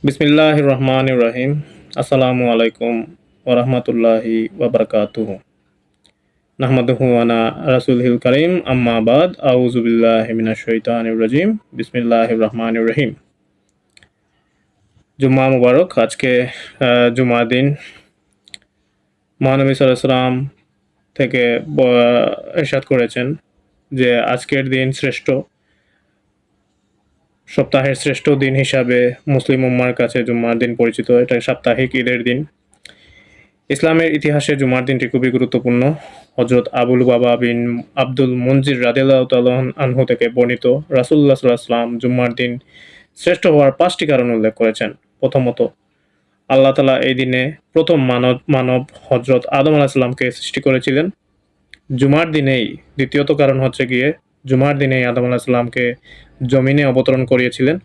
বিসমিল্লাহির রহমানির রহিম। আসসালামু আলাইকুম ওয়া রাহমাতুল্লাহি ওয়া বারাকাতুহু। নাহমাদুহু ওয়া রাসূলিল কারীম আম্মা বাদ আউযু বিল্লাহি মিনাশ শাইতানির রাজিম। বিসমিল্লাহির রহমানির রহিম। জুম্মা মুবারক। আজকে জুমার দিন। মহানবী সাল্লাল্লাহু আলাইহি ওয়াসাল্লাম থেকে ইরশাদ করেছেন যে আজকের দিন শ্রেষ্ঠ, সপ্তাহের শ্রেষ্ঠ দিন হিসাবে মুসলিম উম্মার কাছে জুম্মার দিন পরিচিত। এটা সাপ্তাহিক ঈদের দিন। ইসলামের ইতিহাসে জুমার দিনটি খুবই গুরুত্বপূর্ণ। হযরত আবুল বাবা বিন আব্দুল মুনজির রাদিয়াল্লাহু তাআলা আনহু থেকে বর্ণিত, রাসূলুল্লাহ সাল্লাল্লাহু আলাইহি ওয়াসাল্লাম জুম্মার দিন শ্রেষ্ঠ হওয়ার ৫টি কারণ উল্লেখ করেছেন। প্রথমত, আল্লাহ তাআলা এই দিনে প্রথম মানব হযরত আদম আলাইহিস সালামকে সৃষ্টি করেছিলেন। জুমার দিনেই দ্বিতীয়ত কারণ হচ্ছে গিয়ে জুমার দিনেই আদম আলাইহিস সালামকে জমিনে অবতরণ করিয়েছিলেন,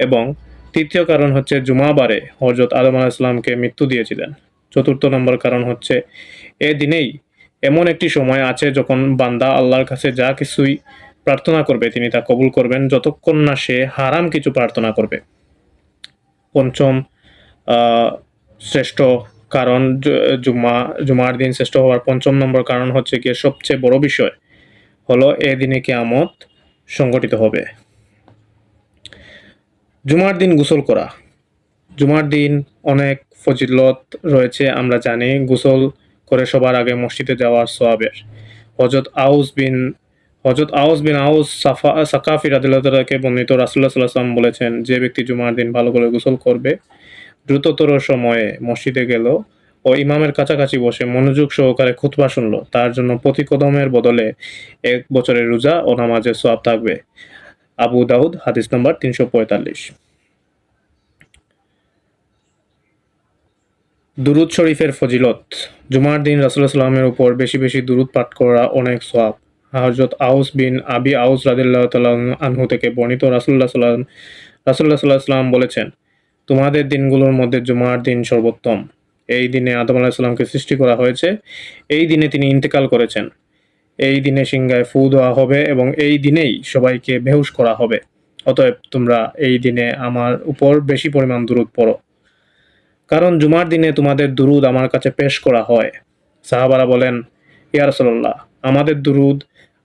এবং তৃতীয় কারণ হচ্ছে জুমাবারে হযরত আদম আলাইহিস সালামকে মৃত্যু দিয়েছিলেন। চতুর্থ নম্বর কারণ হচ্ছে এ দিনেই এমন একটি সময় আছে যখন বান্দা আল্লাহর কাছে যা কিছুই প্রার্থনা করবে তিনি তা কবুল করবেন, যতক্ষণ না সে হারাম কিছু প্রার্থনা করবে। পঞ্চম শ্রেষ্ঠ কারণ, জুমার দিন শ্রেষ্ঠ হওয়ার পঞ্চম নম্বর কারণ হচ্ছে গিয়ে সবচেয়ে বড় বিষয় হলো এ দিনে কিয়ামত সংঘটিত হবে। জুমার দিন গোসল করা। জুমার দিন অনেক ফজিলত রয়েছে, আমরা জানি। গোসল করে সবার আগে মসজিদে যাওয়ার সওয়াবের। হযরত আউস বিন সাকাফি রাদিয়াল্লাহু তাআলাকে বর্ণিত, রাসূলুল্লাহ সাল্লাল্লাহু আলাইহি ওয়াসাল্লাম বলেছেন, যে ব্যক্তি জুমার দিন ভালো করে গোসল করবে, দ্রুততর সময়ে মসজিদে গেল ও ইমামের কাছাকাছি বসে মনোযোগ সহকারে খুতবা শুনল, তার জন্য প্রতি কদমের বদলে ১ বছরের রোজা ও নামাজের সওয়াব থাকবে। আবু দাউদ, হাদিস নাম্বার ৩৪৫। দুরূদ শরীফের ফজিলত। জুমার দিন রাসূলুল্লাহ সাল্লাল্লাহু আলাইহি ওয়াসাল্লামের উপর বেশি বেশি দুরূদ পাঠ করা অনেক সওয়াব। হযরত আউস বিন আবি আউস রাদিয়াল্লাহু তাআলা আনহু থেকে বর্ণিত, রাসূলুল্লাহ সাল্লাল্লাহু আলাইহি ওয়াসাল্লাম বলেছেন, তোমাদের দিনগুলোর মধ্যে জুমার দিন সর্বোত্তম। এই দিনে আদম আলাইহিস সালামকে সৃষ্টি করা হয়েছে। এই দিনে তিনি ইন্তেকাল করেছেন। এই দিনে সিংহায় ফু দেওয়া হবে এবং এই দিনেই সবাইকে বেহুশ করা হবে। অতএব তোমরা এই দিনে আমার উপর বেশি পরিমাণ দুরূদ পড়ো, কারণ জুমার দিনে তোমাদের দুরূদ আমার কাছে পেশ করা হয়। সাহাবারা বলেন, ইয়া রাসূলুল্লাহ, আমাদের দুরূদ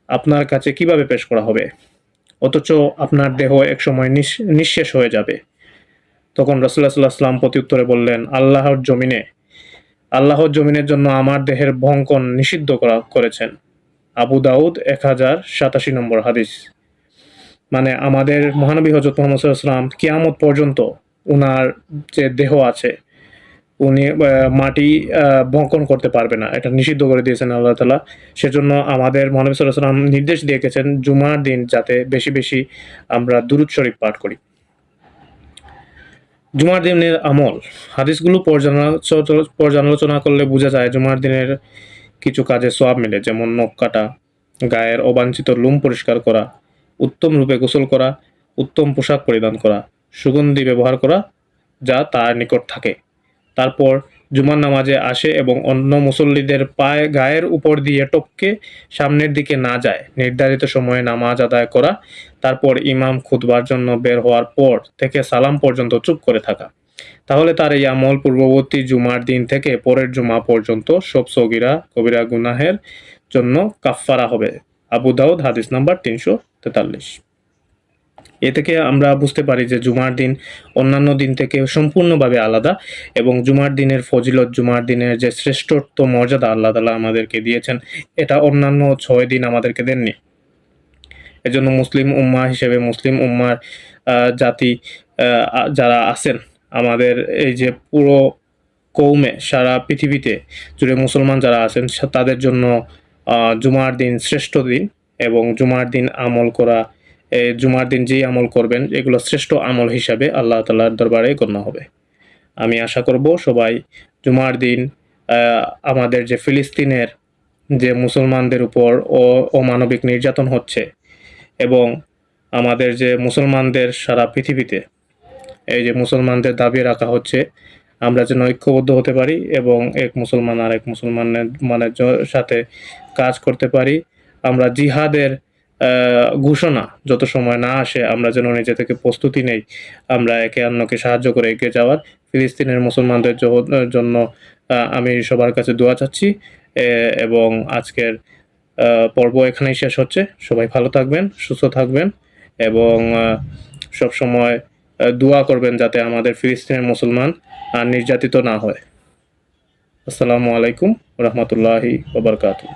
আপনার কাছে কিভাবে পেশ করা হবে, অথচ আপনার দেহ একসময় নিঃশেষ হয়ে যাবে? তখন রাসূলুল্লাহ সাল্লাল্লাহু আলাইহি ওয়াসাল্লাম প্রত্যুত্তরে বললেন, আল্লাহর জমিনের জন্য আমার দেহের ভঙ্কন নিষিদ্ধ করেছেন। আবু দাউদ ১০৮৭ নম্বর হাদিস। মানে আমাদের মহানবী হযরত মুহাম্মদ সাল্লাল্লাহু আলাইহি ওয়াসাল্লাম কিয়ামত পর্যন্ত উনার যে দেহ আছে উনি মাটি বঙ্কন করতে পারবে না, এটা নিষিদ্ধ করে দিয়েছেন আল্লাহ তাআলা। সেজন্য আমাদের মহানবী সাল্লাল্লাহু আলাইহি ওয়াসাল্লাম নির্দেশ দিয়ে গেছেন জুমার দিন যাতে বেশি বেশি আমরা দুরূদ শরীফ পাঠ করি। জুমার দিনের আমল। হাদিসগুলো পর্যালোচনা করলে বোঝা যায় জুমার দিনের কিছু কাজে সওয়াব মেলে, যেমন নখ কাটা, গায়ের অবাঞ্ছিত লোম পরিষ্কার করা, উত্তম রূপে গোসল করা, উত্তম পোশাক পরিধান করা, সুগন্ধি ব্যবহার করা যা তার নিকট থাকে, তারপর জুমার নামাজে আসে এবং অন্য মুসল্লিদের গায়ের উপর দিয়ে টপকে সামনের দিকে না যায়, নির্ধারিত সময়ে নামাজ আদায় করা, তারপর ইমাম খুতবার জন্য বের হওয়ার পর থেকে সালাম পর্যন্ত চুপ করে থাকা। তাহলে তার এই আমল পূর্ববর্তী জুমার দিন থেকে পরের জুমা পর্যন্ত সব সগীরা কবিরা গুনাহের জন্য কাফফারা হবে। আবু দাউদ, হাদিস নাম্বার ৩৪৩। এ থেকে আমরা বুঝতে পারি যে জুমার দিন অন্যান্য দিন থেকে সম্পূর্ণভাবে আলাদা, এবং জুমার দিনের ফজিলত, জুমার দিনের যে শ্রেষ্ঠত্ব মর্যাদা আল্লাহ তাআলা আমাদেরকে দিয়েছেন, এটা অন্যান্য ৬ দিন আমাদেরকে দেননি। এজন্য মুসলিম উম্মাহ হিসেবে মুসলিম উম্মার জাতি যারা আছেন, আমাদের এই যে পুরো কৌমে সারা পৃথিবীতে জুড়ে মুসলমান যারা আছেন, তাদের জন্য জুমার দিন শ্রেষ্ঠ দিন, এবং জুমার দিন আমল করা, জুমার দিন যেই আমল করবেন এগুলো শ্রেষ্ঠ আমল হিসাবে আল্লাহ তাআলার দরবারে গণ্য হবে। আমি আশা করব সবাই জুমার দিন আমাদের যে ফিলিস্তিনের যে মুসলমানদের উপর অমানবিক নির্যাতন হচ্ছে, এবং আমাদের যে মুসলমানদের সারা পৃথিবীতে এই যে মুসলমানদের দাবি রাখা হচ্ছে, আমরা যেন ঐক্যবদ্ধ হতে পারি এবং এক মুসলমান আরেক মুসলমানের সাথে কাজ করতে পারি। আমরা জিহাদের ঘোষণা যত সময় না আসে আমরা যেন নিজে থেকে প্রস্তুতি নেই। আমরা একে অন্যকে সাহায্য করে এগিয়ে যাওয়ার। ফিলিস্তিনের মুসলমানদের জন্য আমি সবার কাছে দোয়া চাচ্ছি। এবং আজকের পর্ব এখানেই শেষ হচ্ছে। সবাই ভালো থাকবেন, সুস্থ থাকবেন এবং সবসময় দোয়া করবেন যাতে আমাদের ফিলিস্তিনের মুসলমান আর নির্যাতিত না হয়। আসসালামু আলাইকুম ওয়া রাহমাতুল্লাহি ওয়া বারাকাতুহু।